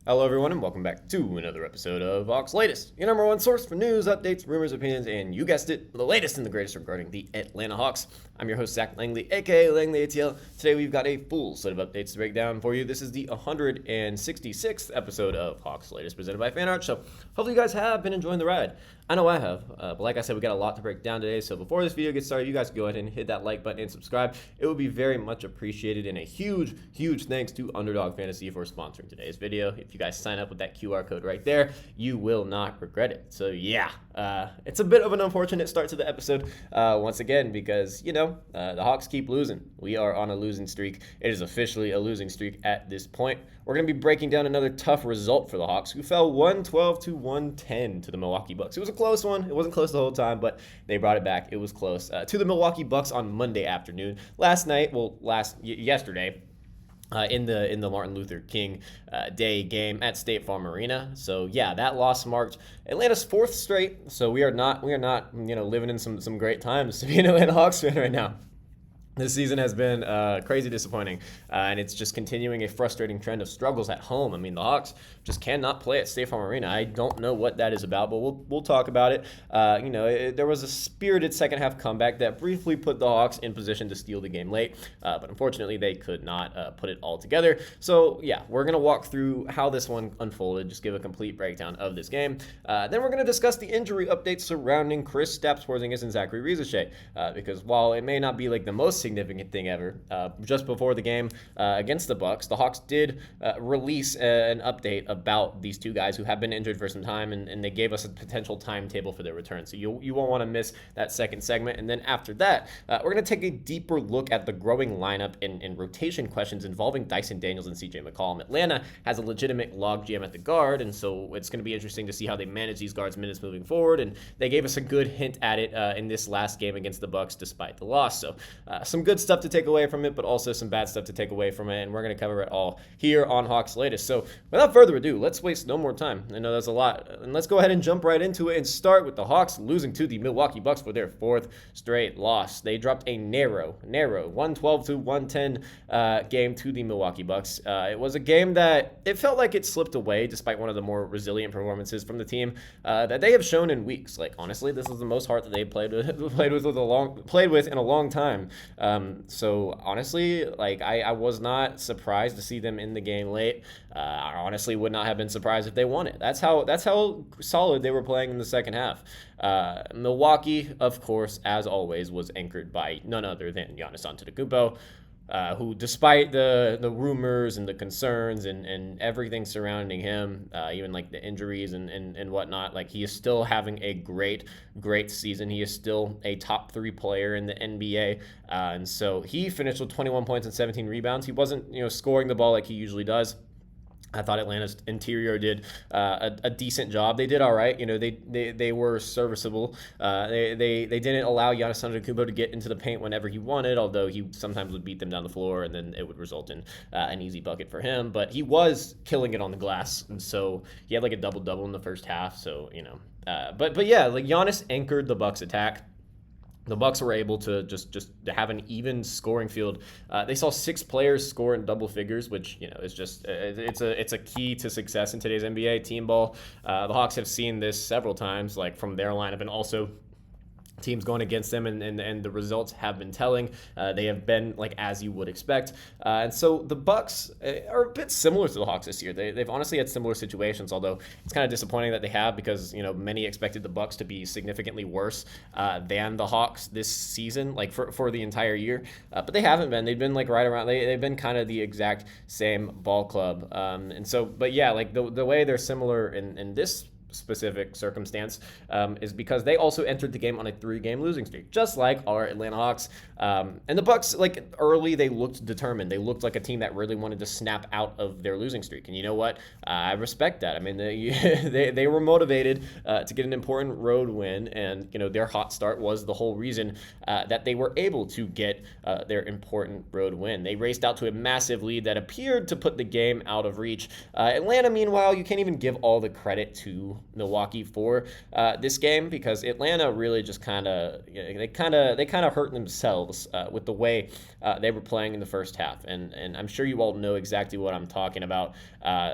Hello, everyone, and welcome back to another episode of Hawks Latest, your number one source for news, updates, rumors, opinions, and you guessed it, the latest and the greatest regarding the Atlanta Hawks. I'm your host, Zach Langley, aka Langley ATL. Today, we've got a full set of updates to break down for you. This is the 166th episode of Hawks Latest, presented by FanArt. So, hopefully, you guys have been enjoying the ride. I know I have, but like I said, we got a lot to break down today. So before this video gets started, you guys go ahead and hit that like button and subscribe. It would be very much appreciated, and a huge, huge thanks to Underdog Fantasy for sponsoring today's video. If you guys sign up with that QR code right there, you will not regret it. So yeah, it's a bit of an unfortunate start to the episode once again because, the Hawks keep losing. We are on a losing streak. It is officially a losing streak at this point. We're going to be breaking down another tough result for the Hawks, who fell 112 to 110 to the Milwaukee Bucks. It was a close one. It wasn't close the whole time, but they brought it back. It was close to the Milwaukee Bucks on Monday afternoon. Yesterday. In the Martin Luther King Day game at State Farm Arena. So yeah, that loss marked Atlanta's fourth straight. So we are not living in some great times to be an Atlanta Hawks fan right now. This season has been crazy disappointing, and it's just continuing a frustrating trend of struggles at home. I mean, the Hawks just cannot play at State Farm Arena. I don't know what that is about, but we'll talk about it. There was a spirited second half comeback that briefly put the Hawks in position to steal the game late, but unfortunately they could not put it all together. So yeah, we're gonna walk through how this one unfolded, just give a complete breakdown of this game. Then we're gonna discuss the injury updates surrounding Kristaps Porzingis and Zachary Rizichet, because while it may not be like the most significant thing ever, just before the game against the Bucks, the Hawks did release an update about these two guys who have been injured for some time, and they gave us a potential timetable for their return. So you won't want to miss that second segment. And then after that, we're going to take a deeper look at the growing lineup and rotation questions involving Dyson Daniels and CJ McCollum. Atlanta has a legitimate logjam at the guard, and so it's going to be interesting to see how they manage these guards' minutes moving forward. And they gave us a good hint at it in this last game against the Bucks, despite the loss. So some good stuff to take away from it, but also some bad stuff to take away from it, and we're going to cover it all here on Hawks Latest. So without further ado, let's waste no more time. I know that's a lot, and let's go ahead and jump right into it and start with the Hawks losing to the Milwaukee Bucks for their fourth straight loss. They dropped a narrow 112 to 110 game to the Milwaukee Bucks. It was a game that it felt like it slipped away despite one of the more resilient performances from the team that they have shown in weeks. Like, honestly, this is the most heart that they played with in a long time. So honestly, like I was not surprised to see them in the game late. I honestly would not have been surprised if they won it. That's how solid they were playing in the second half. Milwaukee, of course, as always, was anchored by none other than Giannis Antetokounmpo, who, despite the rumors and the concerns and everything surrounding him, even like the injuries and whatnot, like he is still having a great season. He is still a top 3 player in the NBA, and so he finished with 21 points and 17 rebounds. He wasn't scoring the ball like he usually does. I thought Atlanta's interior did a decent job. They did all right. They were serviceable. They didn't allow Giannis Antetokounmpo to get into the paint whenever he wanted, although he sometimes would beat them down the floor, and then it would result in an easy bucket for him. But he was killing it on the glass, and so he had like a double-double in the first half. So, but yeah, like Giannis anchored the Bucks attack. The Bucks were able to just have an even scoring field. They saw 6 players score in double figures, which is just it's a key to success in today's NBA team ball. The Hawks have seen this several times, like from their lineup, and also teams going against them, and the results have been telling. They have been like as you would expect, and so the Bucks are a bit similar to the Hawks this year. They've honestly had similar situations, although it's kind of disappointing that they have, because many expected the Bucks to be significantly worse than the Hawks this season, like for the entire year, but they haven't been. They've been like right around. They've been kind of the exact same ball club, and so, but yeah, like the way they're similar in this specific circumstance is because they also entered the game on a 3-game losing streak, just like our Atlanta Hawks. And the Bucks, like early, they looked determined. They looked like a team that really wanted to snap out of their losing streak. And you know what? I respect that. I mean, they were motivated to get an important road win, and their hot start was the whole reason that they were able to get their important road win. They raced out to a massive lead that appeared to put the game out of reach. Atlanta, meanwhile, you can't even give all the credit to Milwaukee for this game, because Atlanta really just they kind of hurt themselves with the way they were playing in the first half, and I'm sure you all know exactly what I'm talking about.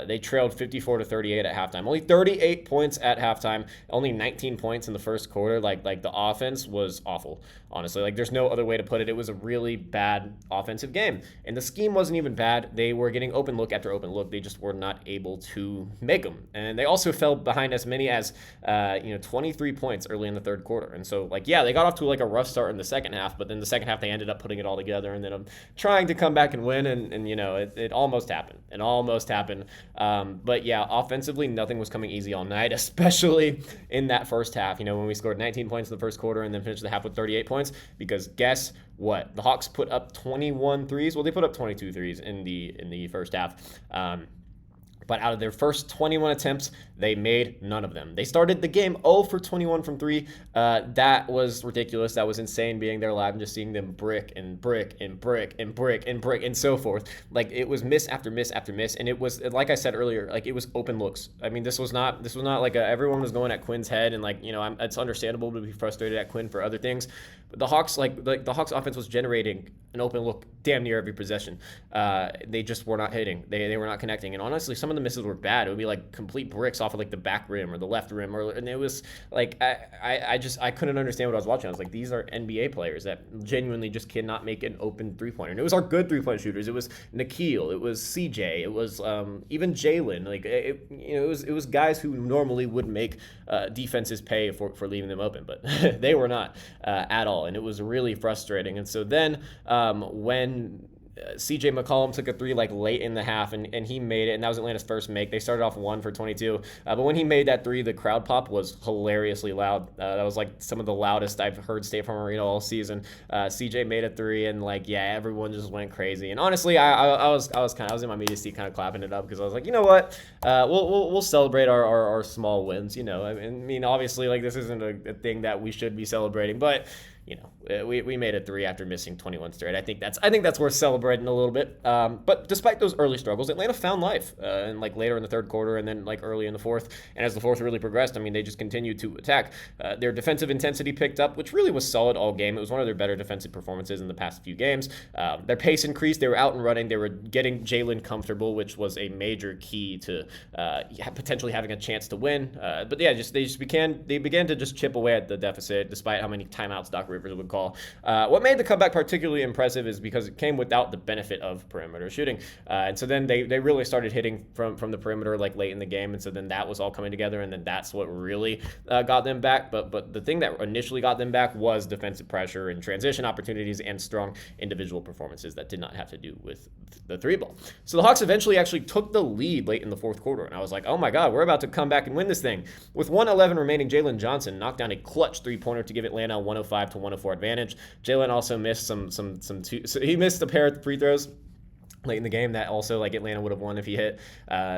They trailed 54-38 at halftime, only 38 points at halftime, only 19 points in the first quarter. Like the offense was awful, honestly. Like there's no other way to put it. It was a really bad offensive game, and the scheme wasn't even bad. They were getting open look after open look. They just were not able to make them, and they also fell behind as many as 23 points early in the third quarter. And so they got off to like a rough start in the second half, but then the second half they ended up putting it all together, and then trying to come back and win, and it almost happened. It almost happened. But yeah, offensively, nothing was coming easy all night, especially in that first half. When we scored 19 points in the first quarter and then finished the half with 38 points, because guess what? The Hawks put up 21 threes. Well, they put up 22 threes in the first half. But out of their first 21 attempts, they made none of them. They started the game 0 for 21 from 3. That was ridiculous. That was insane being there live and just seeing them brick and brick and brick and brick and brick and so forth. Like it was miss after miss after miss, and it was, like I said earlier, like it was open looks. I mean, this was not like everyone was going at Quinn's head, and it's understandable to be frustrated at Quinn for other things. But the Hawks, the Hawks offense was generating an open look damn near every possession. They just were not hitting. They were not connecting. And honestly, some of the misses were bad. It would be like complete bricks off of like the back rim or the left rim, and it was like I couldn't understand what I was watching. I was like, these are NBA players that genuinely just cannot make an open 3-pointer. And it was our good 3-point shooters. It was Nikhil. It was CJ. It was even Jalen. It was guys who normally would make defenses pay for leaving them open, but they were not at all. And it was really frustrating. And so then when CJ McCollum took a 3 late in the half, and he made it, and that was Atlanta's first make. They started off 1 for 22, but when he made that 3, the crowd pop was hilariously loud. That was like some of the loudest I've heard State Farm Arena all season. CJ made a 3, and everyone just went crazy. And honestly, I was in my media seat kind of clapping it up, because I was like, you know what, we'll celebrate our small wins. I mean, obviously, this isn't a thing that we should be celebrating, but we made a 3 after missing 21 straight. I think that's worth celebrating a little bit. But despite those early struggles, Atlanta found life, and later in the third quarter, and then early in the fourth. And as the fourth really progressed, I mean, they just continued to attack. Their defensive intensity picked up, which really was solid all game. It was one of their better defensive performances in the past few games. Their pace increased. They were out and running. They were getting Jalen comfortable, which was a major key to potentially having a chance to win. But yeah, they began to just chip away at the deficit, despite how many timeouts Doc Rivers would call. What made the comeback particularly impressive is because it came without the benefit of perimeter shooting. And so then they really started hitting from the perimeter late in the game. And so then that was all coming together, and then that's what really got them back. But the thing that initially got them back was defensive pressure and transition opportunities and strong individual performances that did not have to do with the 3-ball. So the Hawks eventually actually took the lead late in the fourth quarter, and I was like, oh my God, we're about to come back and win this thing. With 1:11 remaining, Jalen Johnson knocked down a clutch 3-pointer to give Atlanta a 105-104 advantage. Jalen also missed so he missed a pair of free throws late in the game that also Atlanta would have won if he hit.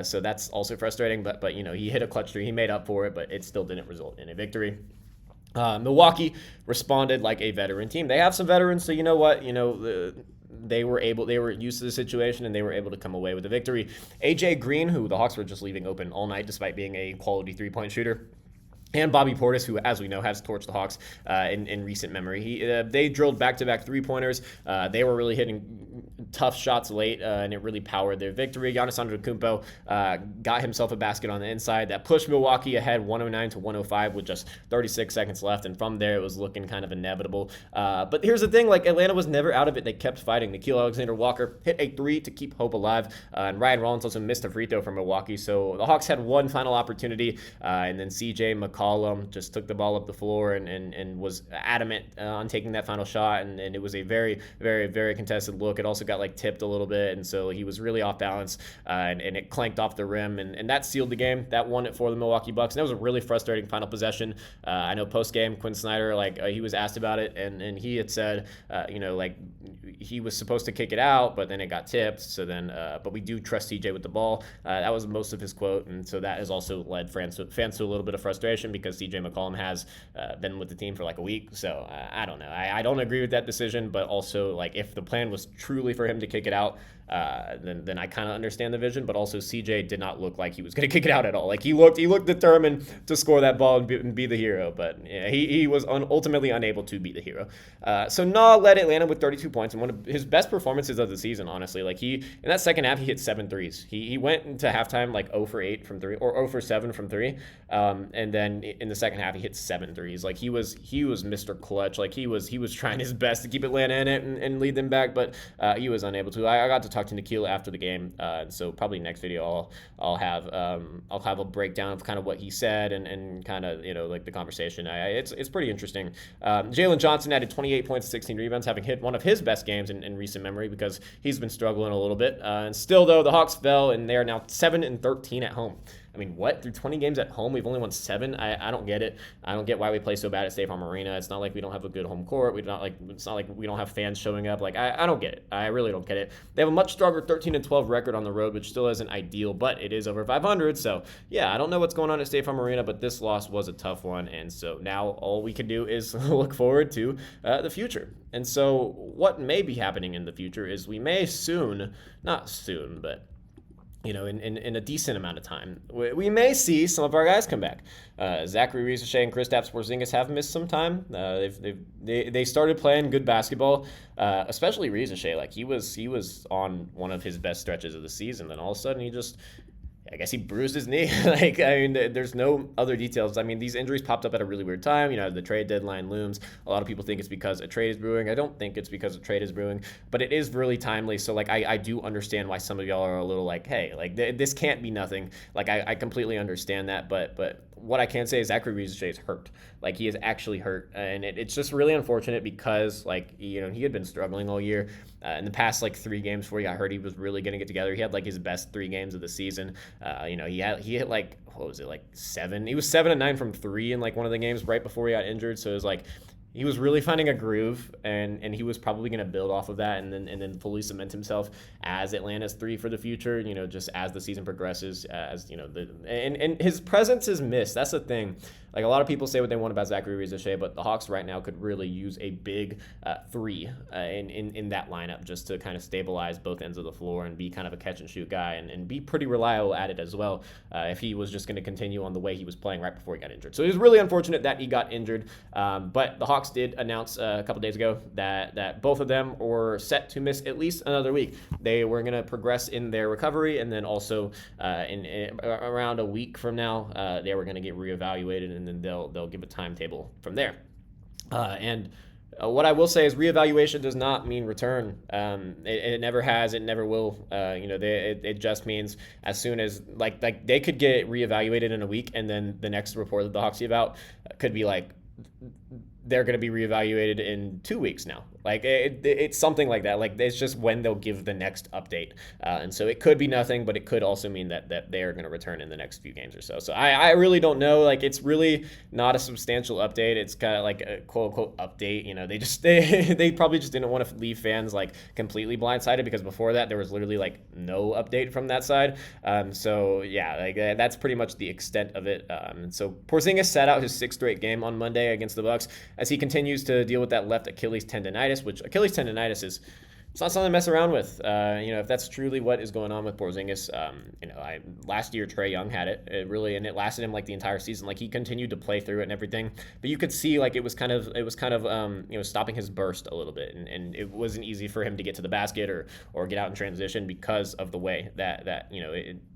So that's also frustrating, but he hit a clutch 3. He made up for it, but it still didn't result in a victory. Milwaukee responded like a veteran team. They have some veterans, so you know what, they were used to the situation, and they were able to come away with a victory. AJ Green, who the Hawks were just leaving open all night despite being a quality 3-point shooter, and Bobby Portis, who, as we know, has torched the Hawks in recent memory. They drilled back-to-back 3-pointers. They were really hitting tough shots late, and it really powered their victory. Giannis Antetokounmpo got himself a basket on the inside that pushed Milwaukee ahead 109-105 with just 36 seconds left, and from there it was looking kind of inevitable. But here's the thing, Atlanta was never out of it. They kept fighting. Nickeil Alexander-Walker hit a 3 to keep hope alive, and Ryan Rollins also missed a free throw from Milwaukee. So the Hawks had one final opportunity, and then CJ McCollum just took the ball up the floor and was adamant on taking that final shot, and it was a very, very, very contested look. It also got tipped a little bit, and so he was really off balance, and it clanked off the rim, and that sealed the game. That won it for the Milwaukee Bucks, and that was a really frustrating final possession. I know post-game, Quinn Snyder, he was asked about it, and he had said, he was supposed to kick it out, but then it got tipped. So then, but we do trust CJ with the ball. That was most of his quote, and so that has also led fans to a little bit of frustration because CJ McCollum has been with the team for like a week. So I don't know. I don't agree with that decision, but also like if the plan was truly for him to kick it out, then I kind of understand the vision. But also CJ did not look like he was going to kick it out at all. Like he looked determined to score that ball and be the hero, but yeah, he was ultimately unable to be the hero. So Na led Atlanta with 32 points and one of his best performances of the season, honestly. Like in that second half, he hit 7 threes. He went into halftime like 0 for 8 from 3 or 0 for 7 from 3. And then in the second half, he hit 7 threes. Like he was Mr. Clutch. Like he was trying his best to keep Atlanta in it and lead them back, but he was unable to. I got to talk to Nikhil after the game, so probably next video I'll have a breakdown of kind of what he said and kind of like the conversation. It's pretty interesting. Jalen Johnson added 28 points, 16 rebounds, having hit one of his best games in recent memory because he's been struggling a little bit. And still though, the Hawks fell and they are now 7-13 at home. I mean, what? Through 20 games at home, we've only won 7? I don't get it. I don't get why we play so bad at State Farm Arena. It's not like we don't have a good home court. It's not like we don't have fans showing up. Like, I don't get it. I really don't get it. They have a much stronger 13-12 record on the road, which still isn't ideal, but it is over 500. So, yeah, I don't know what's going on at State Farm Arena, but this loss was a tough one. And so now all we can do is look forward to the future. And so what may be happening in the future is we may soon, not soon, but in a decent amount of time, we may see some of our guys come back. Zachary Ricochet and Kristaps Porzingis have missed some time. They started playing good basketball, especially Ricochet. Like he was on one of his best stretches of the season. Then all of a sudden I guess he bruised his knee. There's no other details. I mean, these injuries popped up at a really weird time. The trade deadline looms. A lot of people think it's because a trade is brewing. I don't think it's because a trade is brewing, but it is really timely. So, I do understand why some of y'all are a little like, hey, this can't be nothing. I completely understand that, but what I can say is Zachary Ricochet is hurt. He is actually hurt, and it's just really unfortunate because, he had been struggling all year. In the past, 3 games before he got hurt, he was really going to get together. He had, his best 3 games of the season. He hit, what was it, 7? He was 7 and 9 from 3 in, one of the games right before he got injured. So it was, he was really finding a groove, and he was probably going to build off of that and then fully cement himself as Atlanta's 3 for the future, just as the season progresses, and his presence is missed. That's the thing. A lot of people say what they want about Zachary Ricochet, but the Hawks right now could really use a big 3 in that lineup just to kind of stabilize both ends of the floor and be kind of a catch-and-shoot guy and be pretty reliable at it as well if he was just going to continue on the way he was playing right before he got injured. So it was really unfortunate that he got injured, but the Hawks did announce a couple days ago that both of them were set to miss at least another week. They were going to progress in their recovery, and then also in around a week from now, they were going to get reevaluated, and then they'll give a timetable from there. What I will say is reevaluation does not mean return. It never has. It never will. It just means as soon as they could get reevaluated in a week, and then the next report that the Hawks give out could be they're going to be reevaluated in 2 weeks now. It's something like that. It's just when they'll give the next update. And so it could be nothing, but it could also mean that they are going to return in the next few games or so. So I really don't know. It's really not a substantial update. It's kind of a quote unquote update. They probably just didn't want to leave fans completely blindsided because before that there was literally no update from that side. So yeah, that's pretty much the extent of it. And so Porzingis sat out his 6th straight game on Monday against the Bucks as he continues to deal with that left Achilles tendonitis, which Achilles tendonitis is it's not something to mess around with. If that's truly what is going on with Porzingis, last year Trae Young had it. And it lasted him the entire season. He continued to play through it and everything, but you could see it was kind of stopping his burst a little bit, and it wasn't easy for him to get to the basket or get out in transition because of the way that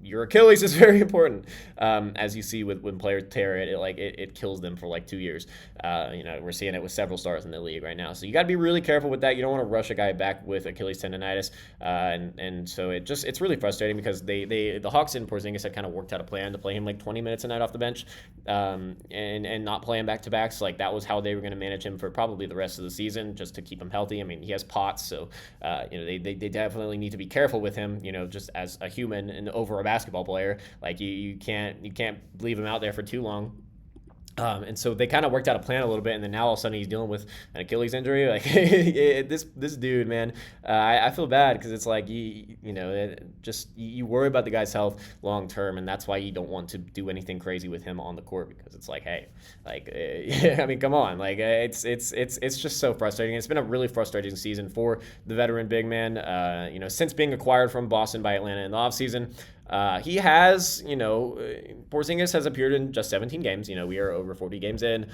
your Achilles is very important. As you see when players tear it, it kills them for 2 years. We're seeing it with several stars in the league right now, so you got to be really careful with that. You don't want to rush a guy back with Achilles tendonitis, and so it's really frustrating because the Hawks and Porzingis had kind of worked out a plan to play him 20 minutes a night off the bench, and not play him back to backs. That was how they were going to manage him for probably the rest of the season, just to keep him healthy. I mean, he has POTS, so they definitely need to be careful with him. Just as a human and over a basketball player, you can't leave him out there for too long. And so they kind of worked out a plan a little bit, and then now all of a sudden he's dealing with an Achilles injury. Like this dude, man, I feel bad because it's like you worry about the guy's health long term, and that's why you don't want to do anything crazy with him on the court because it's like, hey, like I mean, come on, like it's just so frustrating. It's been a really frustrating season for the veteran big man. Since being acquired from Boston by Atlanta in the offseason. He has, Porzingis has appeared in just 17 games. We are over 40 games in.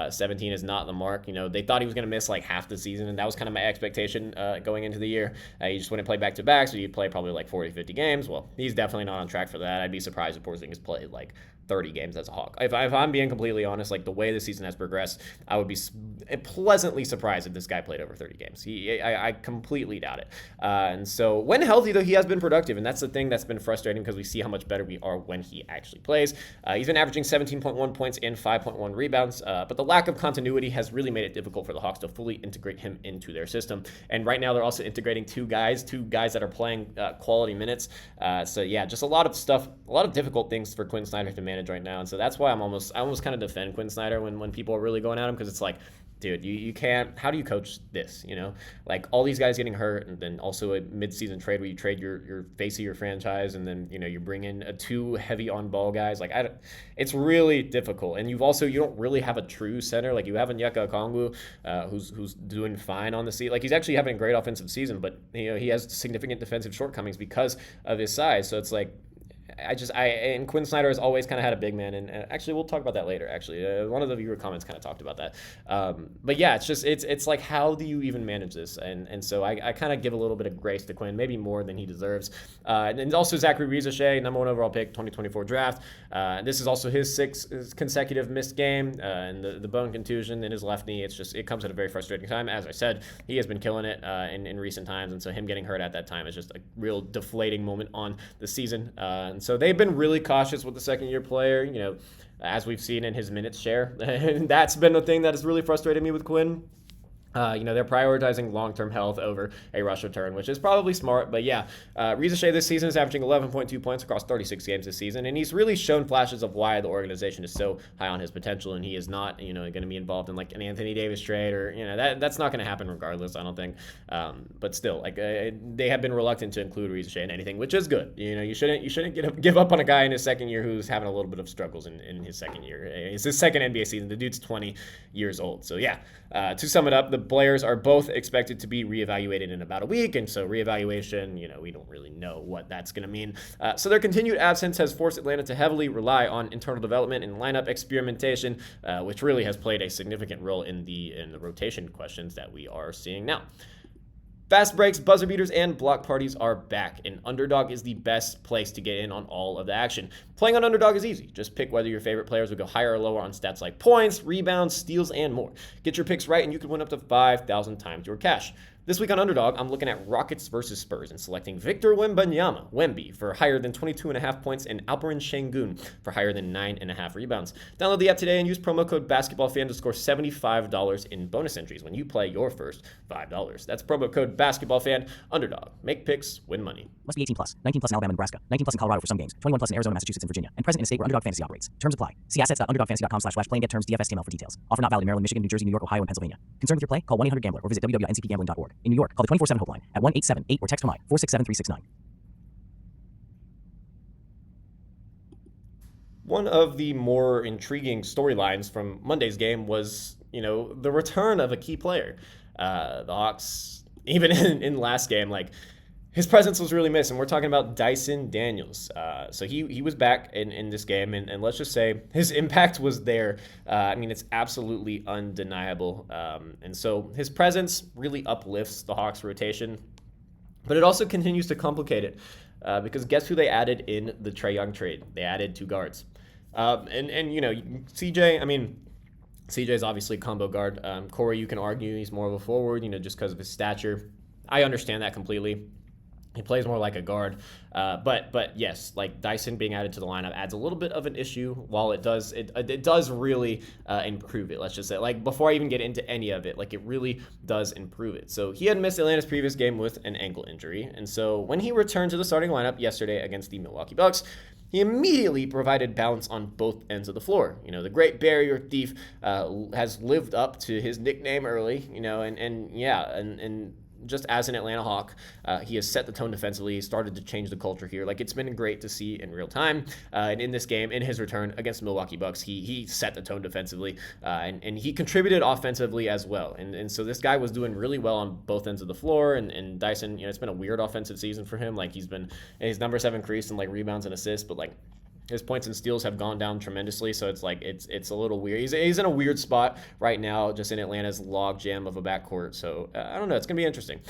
17 is not the mark. They thought he was going to miss like half the season, and that was kind of my expectation going into the year. He just wouldn't play back-to-back, so he'd play probably like 40, 50 games. Well, he's definitely not on track for that. I'd be surprised if Porzingis played like 30 games as a Hawk. If I'm being completely honest, like the way the season has progressed, I would be pleasantly surprised if this guy played over 30 games. I completely doubt it. And so when healthy, though, he has been productive, and that's the thing that's been frustrating because we see how much better we are when he actually plays. He's been averaging 17.1 points and 5.1 rebounds, but the lack of continuity has really made it difficult for the Hawks to fully integrate him into their system. And right now they're also integrating two guys that are playing quality minutes. So yeah, just a lot of stuff, a lot of difficult things for Quinn Snyder to manage right now, and so that's why I almost kind of defend Quinn Snyder when people are really going at him, because it's like, dude, you can't. How do you coach this? Like all these guys getting hurt, and then also a mid-season trade where you trade your face of your franchise, and then you bring in two heavy on-ball guys. Like it's really difficult, and you don't really have a true center. Like you have Onyeka Okongwu, who's doing fine on the seat. Like he's actually having a great offensive season, but he has significant defensive shortcomings because of his size. So it's like. And Quinn Snyder has always kind of had a big man, and actually we'll talk about that later. Actually, one of the viewer comments kind of talked about that. But yeah, it's like, how do you even manage this? And so I kind of give a little bit of grace to Quinn, maybe more than he deserves. And also Zachary Rizashay, number 1 overall pick, 2024 draft. This is also his 6th consecutive missed game, and the bone contusion in his left knee. It comes at a very frustrating time. As I said, he has been killing it in recent times, and so him getting hurt at that time is just a real deflating moment on the season. And so they've been really cautious with the second-year player, as we've seen in his minutes share. And that's been the thing that has really frustrated me with Quinn. They're prioritizing long-term health over a rush return, which is probably smart. But yeah, Rizashay this season is averaging 11.2 points across 36 games this season, and he's really shown flashes of why the organization is so high on his potential, and he is not, going to be involved in like an Anthony Davis trade, or that's not going to happen regardless, I don't think. But still, like they have been reluctant to include Rizashay in anything, which is good. You shouldn't give up on a guy in his second year who's having a little bit of struggles in his second year. It's his second NBA season. The dude's 20 years old. So yeah, to sum it up, the players are both expected to be reevaluated in about a week, and so reevaluation, we don't really know what that's going to mean. So their continued absence has forced Atlanta to heavily rely on internal development and lineup experimentation, which really has played a significant role in the rotation questions that we are seeing now. Fast breaks, buzzer beaters, and block parties are back, and Underdog is the best place to get in on all of the action. Playing on Underdog is easy. Just pick whether your favorite players will go higher or lower on stats like points, rebounds, steals, and more. Get your picks right, and you could win up to 5,000 times your cash. This week on Underdog, I'm looking at Rockets versus Spurs and selecting Victor Wembanyama, Wemby, for higher than 22.5 points and Alperen Şengün for higher than 9.5 rebounds. Download the app today and use promo code BasketballFan to score $75 in bonus entries when you play your first $5. That's promo code BasketballFan. Underdog. Make picks, win money. Must be 18 plus. 19 plus in Alabama and Nebraska. 19 plus in Colorado for some games. 21 plus in Arizona, Massachusetts, and Virginia. And present in a state where Underdog Fantasy operates. Terms apply. See assets.underdogfantasy.com/play and get terms DFSTML for details. Offer not valid in Maryland, Michigan, New Jersey, New York, Ohio, and Pennsylvania. Concerned with your play? Call 1-800-GAMBLER or visit www.ncpgambling.org. In New York, call the 24/7 Hope line at 1-877-8 or text HOMI 467-369. One of the more intriguing storylines from Monday's game was, the return of a key player. The Hawks, even in last game, like, his presence was really missed, and we're talking about Dyson Daniels. So he was back in this game, and let's just say his impact was there. It's absolutely undeniable. And so his presence really uplifts the Hawks' rotation, but it also continues to complicate it because guess who they added in the Trae Young trade? They added 2 guards. CJ, CJ's obviously a combo guard. Corey, you can argue he's more of a forward, just because of his stature. I understand that completely. He plays more like a guard, but yes, like Dyson being added to the lineup adds a little bit of an issue. While it does really improve it. Let's just say, like, before I even get into any of it, like, it really does improve it. So he had missed Atlanta's previous game with an ankle injury, and so when he returned to the starting lineup yesterday against the Milwaukee Bucks, he immediately provided balance on both ends of the floor. The great barrier thief has lived up to his nickname early, and just as an Atlanta Hawk, he has set the tone defensively. He started to change the culture here. Like, it's been great to see in real time. And in this game, in his return against the Milwaukee Bucks, he set the tone defensively, and he contributed offensively as well. And so this guy was doing really well on both ends of the floor. And Dyson, it's been a weird offensive season for him. Like, his numbers have increased in like rebounds and assists, but like his points and steals have gone down tremendously, so it's like it's a little weird. He's in a weird spot right now, just in Atlanta's log jam of a backcourt. So I don't know. It's gonna be interesting.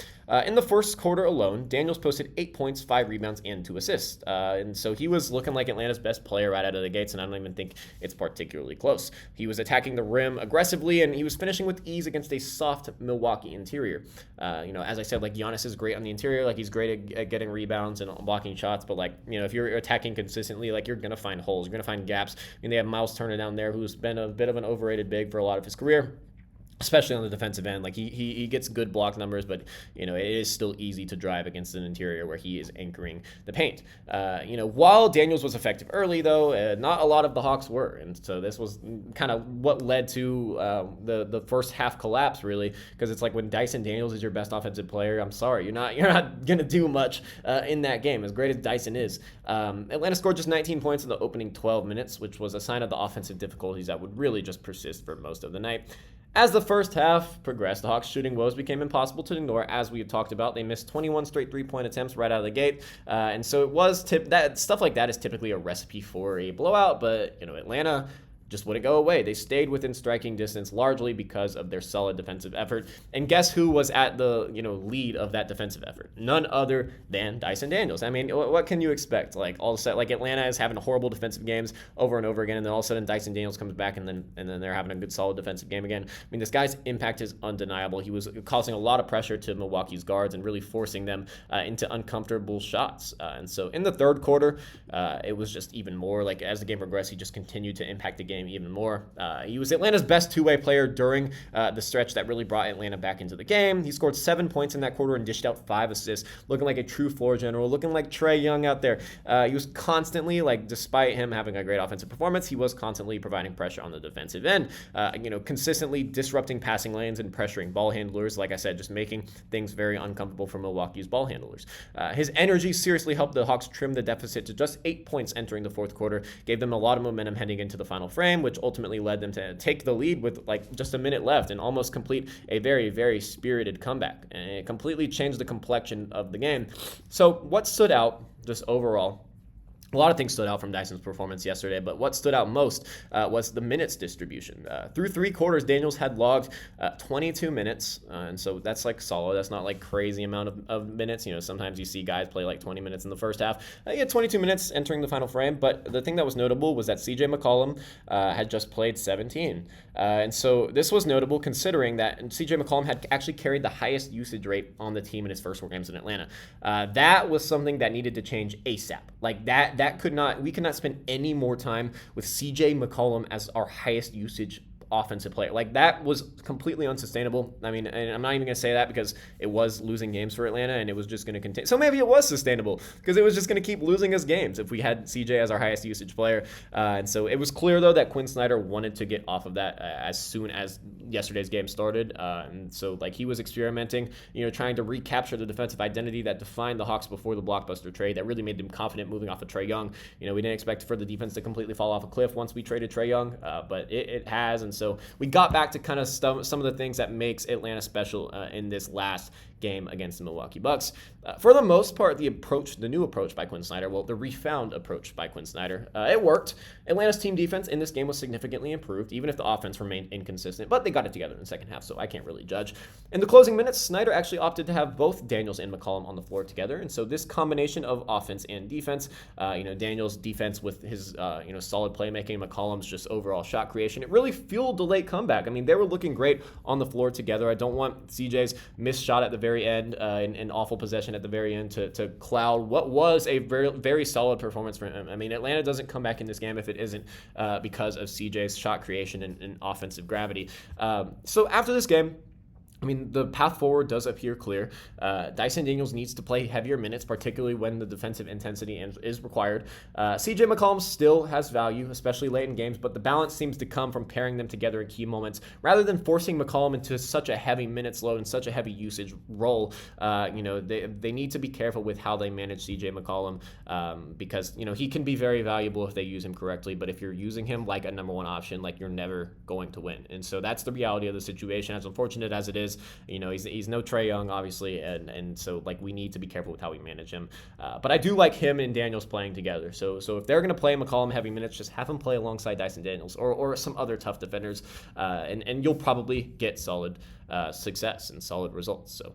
In the first quarter alone, Daniels posted 8 points, 5 rebounds, and 2 assists, and so he was looking like Atlanta's best player right out of the gates. And I don't even think it's particularly close. He was attacking the rim aggressively, and he was finishing with ease against a soft Milwaukee interior. As I said, like, Giannis is great on the interior. Like, he's great at getting rebounds and blocking shots. But like, if you're attacking consistently, like, you're gonna find holes. You're gonna find gaps. They have Miles Turner down there, who's been a bit of an overrated big for a lot of his career, especially on the defensive end. Like, he gets good block numbers, but it is still easy to drive against an interior where he is anchoring the paint. While Daniels was effective early, though, not a lot of the Hawks were, and so this was kind of what led to the first half collapse, really, because it's like when Dyson Daniels is your best offensive player, I'm sorry, you're not gonna do much in that game. As great as Dyson is, Atlanta scored just 19 points in the opening 12 minutes, which was a sign of the offensive difficulties that would really just persist for most of the night. As the first half progressed, the Hawks' shooting woes became impossible to ignore. As we have talked about, they missed 21 straight three-point attempts right out of the gate, and so it was that stuff like that is typically a recipe for a blowout. But Atlanta just wouldn't go away. They stayed within striking distance largely because of their solid defensive effort. And guess who was at the lead of that defensive effort? None other than Dyson Daniels. I mean, what can you expect? Like, all of a sudden, like, Atlanta is having horrible defensive games over and over again, and then all of a sudden Dyson Daniels comes back, and then they're having a good solid defensive game again. I mean, this guy's impact is undeniable. He was causing a lot of pressure to Milwaukee's guards and really forcing them into uncomfortable shots. And so in the third quarter, it was just even more. Like, as the game progressed, he just continued to impact the game even more. He was Atlanta's best two-way player during the stretch that really brought Atlanta back into the game. He scored 7 points in that quarter and dished out 5 assists, looking like a true floor general, looking like Trae Young out there. He was constantly, like, despite him having a great offensive performance, he was constantly providing pressure on the defensive end, consistently disrupting passing lanes and pressuring ball handlers. Like I said, just making things very uncomfortable for Milwaukee's ball handlers. His energy seriously helped the Hawks trim the deficit to just 8 points entering the fourth quarter, gave them a lot of momentum heading into the final frame, which ultimately led them to take the lead with like just a minute left and almost complete a very, very spirited comeback. And it completely changed the complexion of the game. So what stood out just overall? A lot of things stood out from Dyson's performance yesterday, but what stood out most was the minutes distribution. Through 3 quarters, Daniels had logged 22 minutes, and so that's like solid. That's not like crazy amount of minutes. Sometimes you see guys play like 20 minutes in the first half. He had 22 minutes entering the final frame, but the thing that was notable was that CJ McCollum had just played 17. And so this was notable considering that CJ McCollum had actually carried the highest usage rate on the team in his first 4 games in Atlanta. That was something that needed to change ASAP. Like we could not spend any more time with CJ McCollum as our highest usage offensive player. Like, that was completely unsustainable. I mean, and I'm not even going to say that because it was losing games for Atlanta and it was just going to continue. So maybe it was sustainable because it was just going to keep losing us games if we had CJ as our highest usage player. And so it was clear, though, that Quinn Snyder wanted to get off of that as soon as yesterday's game started. And so, like, he was experimenting, trying to recapture the defensive identity that defined the Hawks before the blockbuster trade that really made them confident moving off of Trae Young. We didn't expect for the defense to completely fall off a cliff once we traded Trae Young, but it has. And so we got back to kind of some of the things that makes Atlanta special in this last game against the Milwaukee Bucks. For the most part, the new approach by Quinn Snyder, the refound approach by Quinn Snyder, it worked. Atlanta's team defense in this game was significantly improved, even if the offense remained inconsistent, but they got it together in the second half, so I can't really judge. In the closing minutes, Snyder actually opted to have both Daniels and McCollum on the floor together, and so this combination of offense and defense, Daniels' defense with his, solid playmaking, McCollum's just overall shot creation, it really fueled the late comeback. I mean, they were looking great on the floor together. I don't want CJ's missed shot at the very end, an awful possession at the very end to cloud what was a very, very solid performance for him. I mean, Atlanta doesn't come back in this game if it isn't because of CJ's shot creation and offensive gravity. So after this game, I mean, the path forward does appear clear. Dyson Daniels needs to play heavier minutes, particularly when the defensive intensity is required. CJ McCollum still has value, especially late in games, but the balance seems to come from pairing them together in key moments rather than forcing McCollum into such a heavy minutes load and such a heavy usage role. They need to be careful with how they manage CJ McCollum because he can be very valuable if they use him correctly, but if you're using him like a number one option, like you're never going to win. And so that's the reality of the situation. As unfortunate as it is, he's no Trae Young, obviously, and so like we need to be careful with how we manage him. But I do like him and Daniels playing together. So if they're going to play McCollum heavy minutes, just have him play alongside Dyson Daniels or some other tough defenders, and you'll probably get solid success and solid results. So.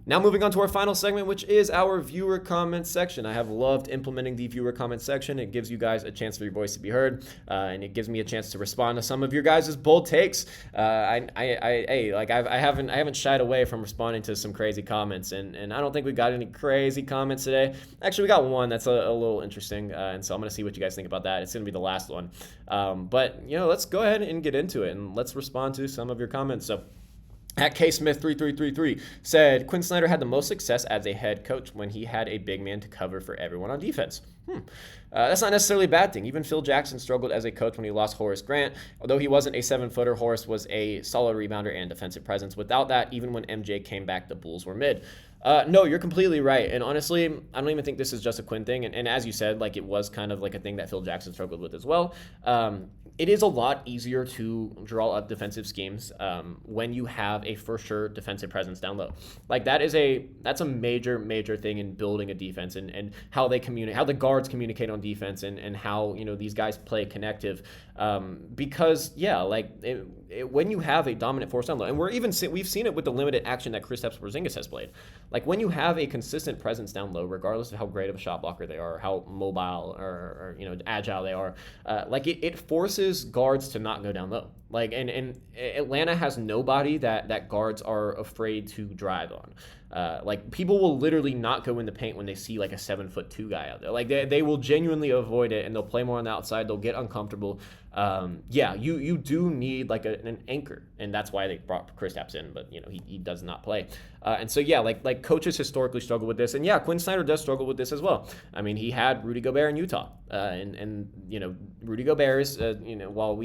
Now moving on to our final segment, which is our viewer comment section. I have loved implementing the viewer comment section. It gives you guys a chance for your voice to be heard, and it gives me a chance to respond to some of your guys' bold takes. I haven't shied away from responding to some crazy comments, and I don't think we got any crazy comments today. Actually, we got one that's a little interesting, and so I'm going to see what you guys think about that. It's going to be the last one. But let's go ahead and get into it, and let's respond to some of your comments. So. At KSmith3333 said, Quinn Snyder had the most success as a head coach when he had a big man to cover for everyone on defense. That's not necessarily a bad thing. Even Phil Jackson struggled as a coach when he lost Horace Grant. Although he wasn't a 7-footer, Horace was a solid rebounder and defensive presence. Without that, even when MJ came back, the Bulls were mid. No, you're completely right. And honestly, I don't even think this is just a Quinn thing. And as you said, like it was kind of like a thing that Phil Jackson struggled with as well. It is a lot easier to draw up defensive schemes when you have a for sure defensive presence down low. Like that's a major thing in building a defense and how they communicate, how the guards communicate on defense and how these guys play connective. Because when you have a dominant force down low, and we've seen it with the limited action that Kristaps Porzingis has played. Like when you have a consistent presence down low, regardless of how great of a shot blocker they are, how mobile or agile they are, it forces guards to not go down low. Like and Atlanta has nobody that guards are afraid to drive on. Like people will literally not go in the paint when they see like a 7'2" guy out there. Like they will genuinely avoid it and they'll play more on the outside. They'll get uncomfortable. You do need like an anchor, and that's why they brought Kristaps in, but he does not play. And so like coaches historically struggle with this, and Quinn Snyder does struggle with this as well. I mean, he had Rudy Gobert in Utah, and Rudy Gobert is while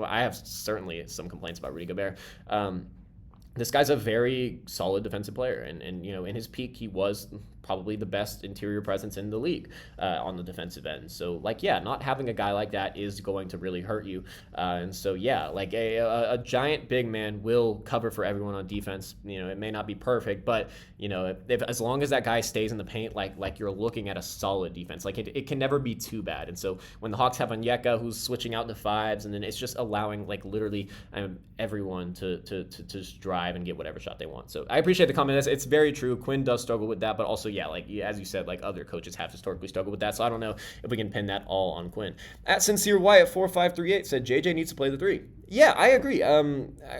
I have certainly some complaints about Rudy Gobert. This guy's a very solid defensive player, and in his peak he was probably the best interior presence in the league on the defensive end. So not having a guy like that is going to really hurt you. And so a giant big man will cover for everyone on defense. It may not be perfect, but if as long as that guy stays in the paint, like you're looking at a solid defense. Like it can never be too bad. And so when the Hawks have Onyeka who's switching out to fives, and then it's just allowing like literally everyone to just drive and get whatever shot they want. So I appreciate the comment. It's very true. Quinn does struggle with that, but also as you said, like other coaches have historically struggled with that. So I don't know if we can pin that all on Quinn. At Sincere Wyatt 4538 said JJ needs to play the 3. Yeah, I agree.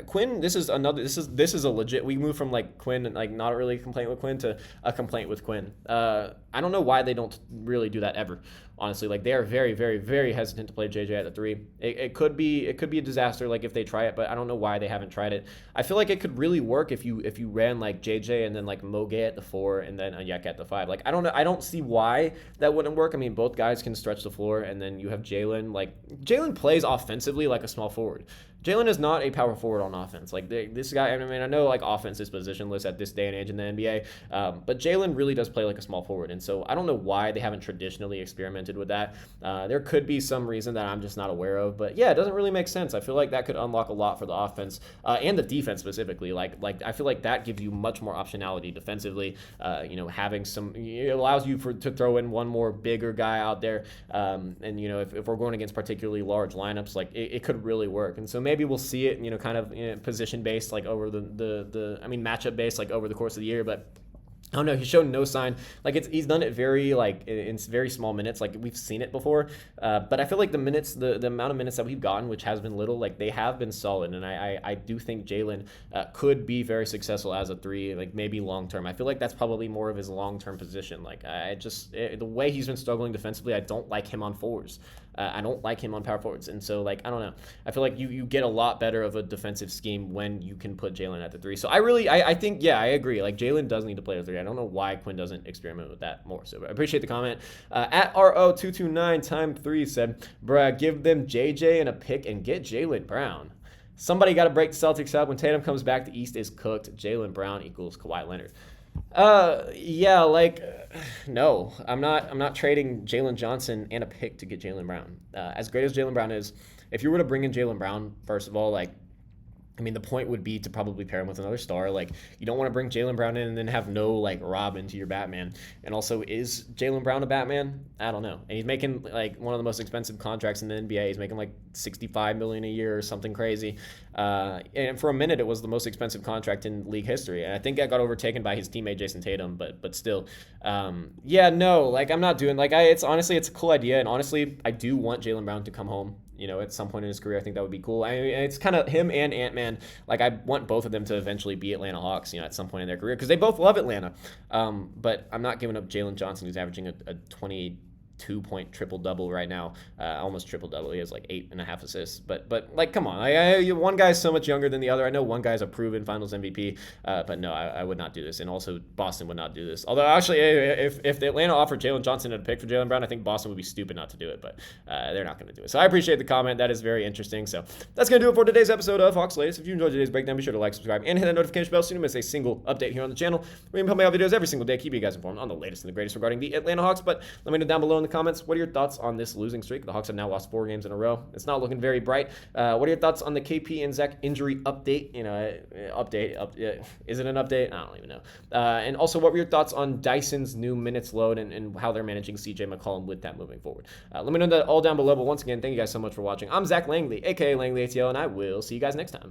Quinn, this is a legit. We moved from like Quinn and like not really a complaint with Quinn to a complaint with Quinn. I don't know why they don't really do that ever. Honestly, like they are very, very, very hesitant to play JJ at the 3. It could be a disaster, like if they try it, but I don't know why they haven't tried it. I feel like it could really work if you ran like JJ and then like Moget at the 4 and then Onyeka at the 5. Like I don't know, I don't see why that wouldn't work. I mean, both guys can stretch the floor, and then you have Jalen. Like Jalen plays offensively like a small forward. Jalen is not a power forward on offense. Like this guy, I mean, I know like offense is positionless at this day and age in the NBA, but Jalen really does play like a small forward, and so I don't know why they haven't traditionally experimented with that. There could be some reason that I'm just not aware of, but it doesn't really make sense. I feel like that could unlock a lot for the offense and the defense specifically. Like I feel like that gives you much more optionality defensively. Having it allows you to throw in one more bigger guy out there, and if we're going against particularly large lineups, like it could really work, and so maybe we'll see it, kind of position based, like over matchup based, like over the course of the year, but I don't know. He's shown no sign. Like he's done it very in very small minutes. Like we've seen it before, but I feel like the minutes, the amount of minutes that we've gotten, which has been little, like they have been solid. And I do think Jalen could be very successful as a 3, like maybe long term. I feel like that's probably more of his long term position. Like the way he's been struggling defensively, I don't like him on 4s. I don't like him on power forwards. And so, like, I don't know. I feel like you get a lot better of a defensive scheme when you can put Jalen at the 3. So I think, yeah, I agree. Like, Jalen does need to play the 3. I don't know why Quinn doesn't experiment with that more. So I appreciate the comment. At RO229 time 3 said, bruh, give them JJ and a pick and get Jaylen Brown. Somebody got to break the Celtics up. When Tatum comes back, the East is cooked. Jaylen Brown equals Kawhi Leonard. Yeah, like, no, I'm not trading Jalen Johnson and a pick to get Jaylen Brown. As great as Jaylen Brown is, if you were to bring in Jaylen Brown, first of all, like, I mean, the point would be to probably pair him with another star. Like, you don't want to bring Jaylen Brown in and then have no, like, Robin to your Batman. And also, is Jaylen Brown a Batman? I don't know. And he's making, like, one of the most expensive contracts in the NBA. He's making, like, $65 million a year or something crazy. And for a minute, it was the most expensive contract in league history. And I think that got overtaken by his teammate, Jason Tatum. But still, yeah, no, like, I'm not doing, like, it's honestly, it's a cool idea. And honestly, I do want Jaylen Brown to come home. You know, at some point in his career, I think that would be cool. I mean, it's kind of him and Ant-Man. Like, I want both of them to eventually be Atlanta Hawks, you know, at some point in their career, because they both love Atlanta. But I'm not giving up Jalen Johnson, who's averaging a 22-point triple-double right now, almost triple-double. He has like 8.5 assists. But like, come on. One guy's so much younger than the other. I know one guy's a proven Finals MVP, but no, I would not do this. And also, Boston would not do this. Although, actually, if Atlanta offered Jalen Johnson a pick for Jaylen Brown, I think Boston would be stupid not to do it. But they're not going to do it. So I appreciate the comment. That is very interesting. So that's going to do it for today's episode of Hawks Latest. If you enjoyed today's breakdown, be sure to like, subscribe, and hit that notification bell so you don't miss a single update here on the channel. We're going to be pumping out videos every single day, keep you guys informed on the latest and the greatest regarding the Atlanta Hawks. But let me know down below in the comments, what are your thoughts on this losing streak? The Hawks have now lost 4 games in a row. It's not looking very bright. What are your thoughts on the KP and Zach injury update? You know, is it an update? I don't even know. And also, what were your thoughts on Dyson's new minutes load and how they're managing CJ McCollum with that moving forward? Let me know that all down below. But once again, thank you guys so much for watching. I'm Zach Langley, aka Langley ATL, and I will see you guys next time.